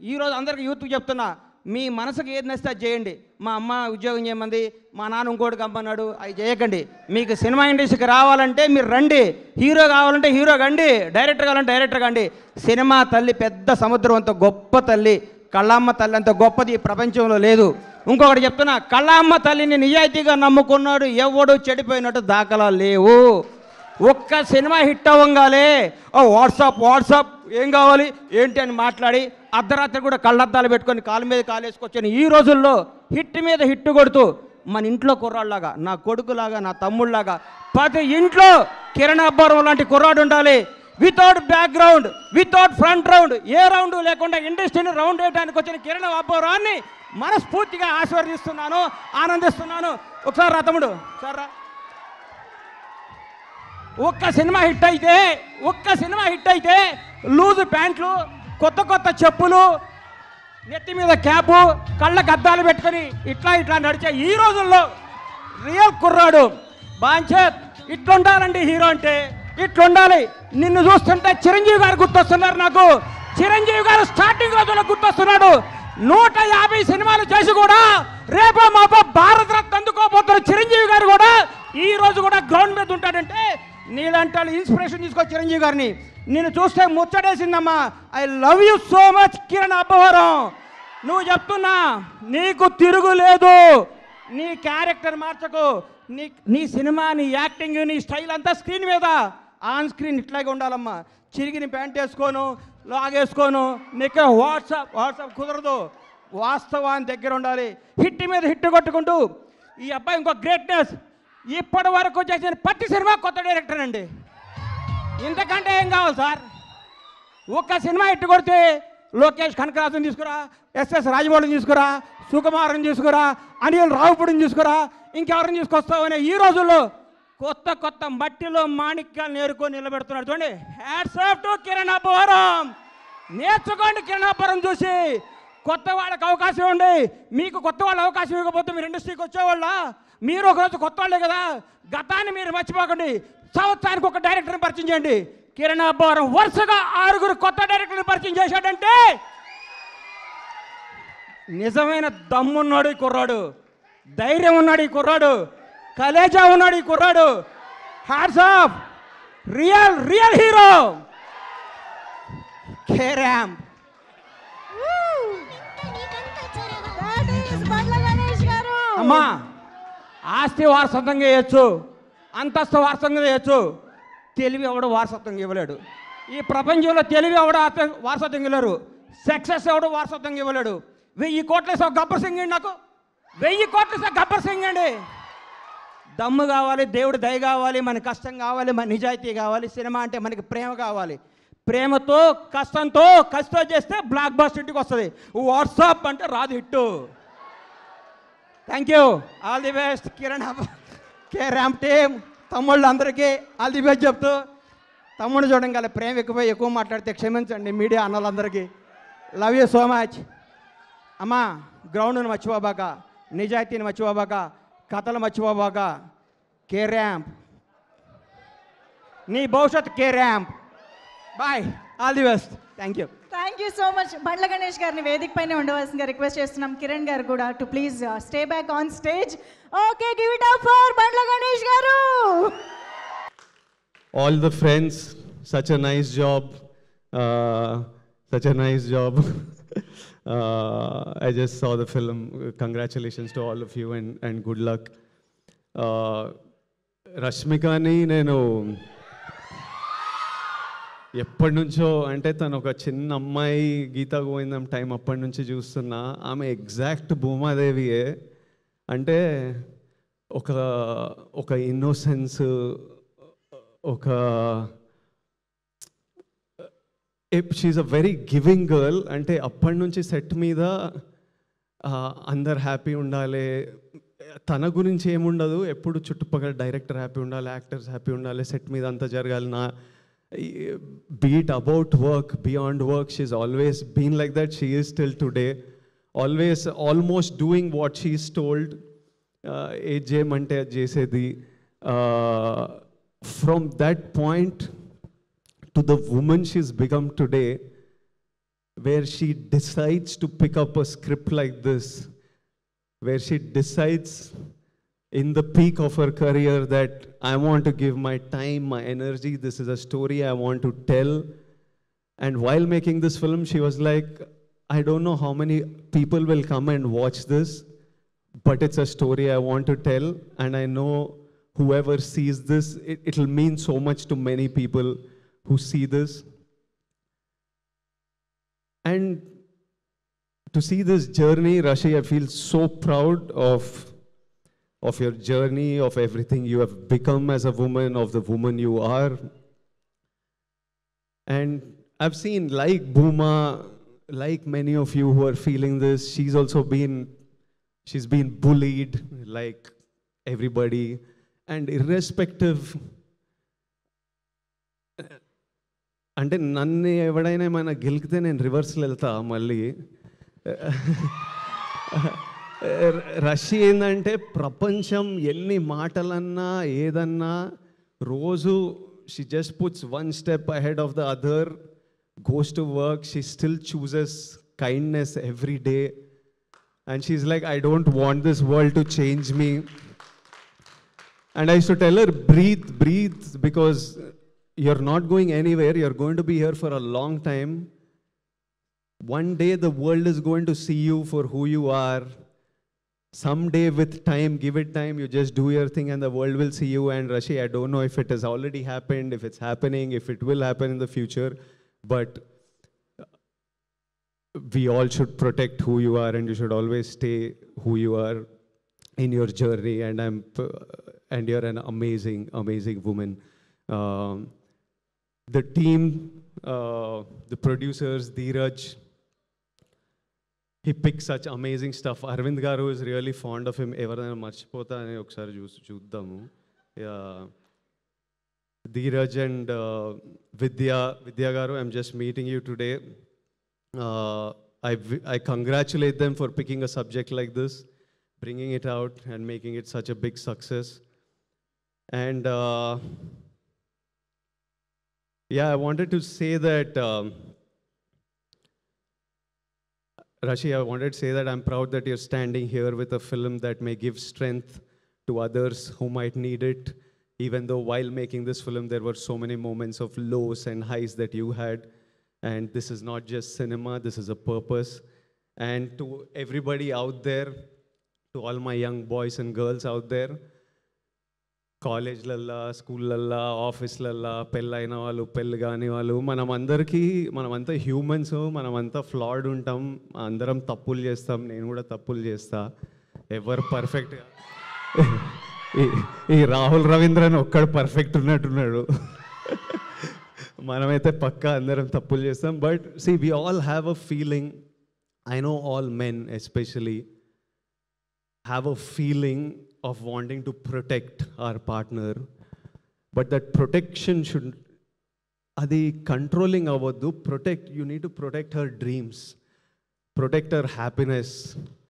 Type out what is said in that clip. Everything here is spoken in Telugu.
ఈరోజు అందరికీ యూత్కి చెప్తున్నా, మీ మనసుకు ఏది నచ్చితే అది చేయండి. మా అమ్మ ఉద్యోగం చేయమంది, మా నాన్న ఇంకోటి కంపన్నాడు, అవి చేయకండి. మీకు సినిమా ఇండస్ట్రీకి రావాలంటే మీరు రండి, హీరో కావాలంటే హీరో కండి, డైరెక్టర్ కావాలంటే డైరెక్టర్ కండి. సినిమా తల్లి పెద్ద సముద్రం అంత గొప్ప తల్లి, కళ్ళమ్మ తల్లి అంత గొప్పది ఈ ప్రపంచంలో లేదు. ఇంకొకటి చెప్తున్నా, కళ్ళమ్మ తల్లిని నిజాయితీగా నమ్ముకున్నాడు ఎవడు చెడిపోయినట్టు దాఖలా లేవు. ఒక్క సినిమా హిట్ అవ్వగానే వాట్సాప్ ఏం కావాలి ఏంటి అని మాట్లాడి అర్ధరాత్రి కూడా కళ్ళద్దాలు పెట్టుకొని కాలు మీద కాలేసుకొచ్చాను. ఈ రోజుల్లో హిట్ మీద హిట్ కొడుతూ మన ఇంట్లో కుర్రాళ్ళలాగా, నా కొడుకులాగా, నా తమ్ముళ్ళలాగా ప్రతి ఇంట్లో కిరణ్ అబ్బవరం లాంటి కుర్రాడు ఉండాలి. Without background, without front round, ఏ రౌండ్ లేకుండా ఇండస్ట్రీని రౌండ్ వేయడానికి వచ్చిన కిరణ్ అబ్బవరాన్ని మనస్ఫూర్తిగా ఆశీర్వదిస్తున్నాను, ఆనందిస్తున్నాను. ఒకసారి రా తమ్ముడు, సార్ రా. ఒక్క సినిమా హిట్ అయితే లూజు ప్యాంట్లు, కొత్త చెప్పులు, నెత్తి మీద క్యాపు, కళ్ళకు అద్దాలు పెట్టుకొని ఇట్లా నడిచే ఈ రోజుల్లో రియల్ కుర్రాడు బాంచేత్ ఇట్లుండాలండి. హీరో అంటే ఇట్లుండాలి. నిన్ను చూస్తుంటే చిరంజీవి గారు గుర్తొస్తున్నారు నాకు. చిరంజీవి గారు స్టార్టింగ్ రోజుల్లో గుర్తొస్తున్నాడు. 150 సినిమాలు చేసి కూడా రేపో మాపో భారత రత్న అందుకోబోతున్న చిరంజీవి గారు కూడా ఈ రోజు కూడా గ్రౌండ్ మీద ఉంటాడంటే నీలాంటి వాళ్ళు ఇన్స్పిరేషన్ తీసుకో చిరంజీవి గారిని. నేను చూస్తే ముచ్చటేసిందమ్మా. I love you so much Kiran Abbavaram. నువ్వు చెప్తున్నా, నీకు తిరుగులేదు. నీ క్యారెక్టర్ మార్చకు. నీ సినిమా, నీ యాక్టింగ్, నీ స్టైల్ అంతా స్క్రీన్ మీద, ఆన్ స్క్రీన్ ఇట్లాగే ఉండాలమ్మా. చిరిగిన ప్యాంట్ వేసుకోను, లాగేసుకోను, నీకు వాట్సాప్ కుదరదు. వాస్తవాన్ని దగ్గర ఉండాలి. హిట్ మీద హిట్ కొట్టుకుంటూ ఈ అబ్బాయి ఇంకో గ్రేట్నెస్. ఇప్పటి వరకు చేసిన ప్రతి సినిమా కొత్త డైరెక్టర్ అండి. ఇంతకంటే ఏం కావాలి సార్? ఒక్క సినిమా హిట్ కొడితే లోకేష్ కనకరాజుని తీసుకురా, ఎస్ఎస్ రాజమౌళిని తీసుకురా, సుకుమార్ని తీసుకురా, అనిల్ రావుపూడిని తీసుకురా, ఇంకెవరిని తీసుకొస్తావనే ఈ రోజుల్లో కొత్త మట్టిలో మాణిక్యాలు నేర్కొని నిలబెడుతున్నాడు. చూడండి, hats off to Kiran Abbavaram. నేర్చుకోండి కిరణ్ అబ్బవరం చూసి. కొత్త వాళ్ళకి అవకాశం ఇవ్వండి. మీకు కొత్త వాళ్ళు అవకాశం ఇవ్వకపోతే మీరు ఇండస్ట్రీకి వచ్చేవాళ్ళ? మీరు ఒకరోజు కొత్త వాళ్ళే కదా. గతాన్ని మీరు మర్చిపోకండి. సంవత్సరానికి ఒక డైరెక్టర్ని పరిచయం చేయండి. కిరణ్ అబ్బవరం వరుసగా 6 కొత్త డైరెక్టర్ని పరిచయం చేశాడంటే నిజమైన దమ్మున్నాడు ఈ కుర్రాడు, ధైర్యం ఉన్నాడు ఈ కుర్రాడు, కలేజా ఉన్నాడు ఈ కుర్రాడు. Hats off. Real hero carrom. అమ్మా, ఆస్తి వారసత్వంగా చేయొచ్చు, అంతస్తు వారసత్వంగా చేయొచ్చు, తెలివి ఎవడు వారసత్వంగా ఇవ్వలేడు. ఈ ప్రపంచంలో తెలివి ఎవడు వారసత్వంగా ఇవ్వలేరు. సక్సెస్ ఎవడు వారసత్వంగా ఇవ్వలేడు. 1000 కోట్ల గబ్బర్ సింగ్ అండి. నాకు 1000 కోట్ల గబ్బర్ సింగ్ అండి. దమ్ము కావాలి, దేవుడి దయ కావాలి, మన కష్టం కావాలి, మన నిజాయితీ కావాలి. సినిమా అంటే మనకి ప్రేమ కావాలి. ప్రేమతో కష్టంతో చేస్తే బ్లాక్ బస్టర్ ఇంటికి వస్తుంది. వాట్సాప్ అంటే రాదు hit. Thank you. All the best Kiran carrom team. తమ్ముళ్ళు అందరికీ ఆల్ ది బెస్ట్ చెప్తూ, తమ్ముడు చూడడం గల ప్రేమ ఎక్కువ మాట్లాడితే క్షమించండి మీడియా అన్నలందరికీ. Love you so much. అమ్మా, గ్రౌండ్ను మర్చిపోబాక, నిజాయితీని మర్చిపోబాక, కథలు మర్చిపోబాక. కేరామ్ నీ భవిష్యత్ కేరామ్. Bye, all the best. Thank you. Thank you so much. Bandla Ganesh గారిని వేదిక పైన ఉండవలసిందిగా రిక్వెస్ట్ చేస్తున్నాం. కిరణ్ గారు కూడా to please stay back on stage. Okay, give it up for Bandla Ganesh గారు. All the friends, such a nice job. I just saw the film. Congratulations to all of you and good luck. రష్మికని నేను ఎప్పటి నుంచో, అంటే తను ఒక చిన్న అమ్మాయి, గీతా గోవిందం టైం అప్పటి నుంచి చూస్తున్నా. ఆమె ఎగ్జాక్ట్ భూమాదేవియే. అంటే ఒక innocence, she's a very giving girl. అంటే అప్పటి నుంచి సెట్ మీద అందరు హ్యాపీ ఉండాలి, తన గురించి ఏముండదు, ఎప్పుడు చుట్టుపక్కల డైరెక్టర్ హ్యాపీ ఉండాలి, యాక్టర్స్ హ్యాపీ ఉండాలి, సెట్ మీద అంతా జరగాలి. Be it about work, beyond work, she's always been like that. She is still today, always almost doing what she's told. Mante jesedi. From that point to the woman she's become today, where she decides to pick up a script like this, where she decides in the peak of her career that I want to give my time, my energy, this is a story I want to tell. And while making this film, she was like, I don't know how many people will come and watch this, but it's a story I want to tell. And I know whoever sees this, it'll mean so much to many people who see this. And to see this journey, Rashi, I feel so proud of your journey, of everything you have become as a woman, of the woman you are. And I've seen, like Bhuma, like many of you who are feeling this, she's been bullied like everybody. And irrespective, అంటే నన్ను ఎవడైనా ఏమైనా గెలికితే నేను రివర్స్లో వెళ్తా మళ్ళీ. రషి ఏంటంటే ప్రపంచం ఎన్ని మాటలన్నా ఏదన్నా రోజు she just puts one step ahead of the other, goes to work, she still chooses kindness every day. And she's like, I don't want this world to change me. And I used to tell her, breathe, breathe, because you're not going anywhere. You're going to be here for a long time. One day the world is going to see you for who you are. Someday with time, give it time, you just do your thing and the world will see you. And Rashi, I don't know if it has already happened, if it's happening, if it will happen in the future. But we all should protect who you are, and you should always stay who you are in your journey. And you're an amazing, amazing woman. The team, the producers, Dheeraj, he picks such amazing stuff. Arvind Garu is really fond of him. Everana marchipota ane okkari chuddamu. Yeah. Dheeraj and Vidya Garu, I'm just meeting you today. I congratulate them for picking a subject like this, bringing it out and making it such a big success. And yeah, I wanted to say that, Rashi, I wanted to say that I'm proud that you're standing here with a film that may give strength to others who might need it. Even though while making this film, there were so many moments of lows and highs that you had. And this is not just cinema, this is a purpose. And to everybody out there, to all my young boys and girls out there, college lalla, school lalla, office lalla, pellaina valu, pellgani valu, manamanta humans, manamanta flawed untam, andaram tappulu chestam, nenu kuda tappulu chesta, ever perfect. ఈ రాహుల్ రవీంద్రన్ ఒక్కడు పర్ఫెక్ట్ ఉన్నట్టున్నాడు. మనమైతే పక్కా అందరం తప్పులు చేస్తాం. But see we all have a feeling, I know all men especially have a feeling of wanting to protect our partner. But that protection should, అది కంట్రోలింగ్ అవ్వద్దు. You need to protect her dreams, protect her happiness.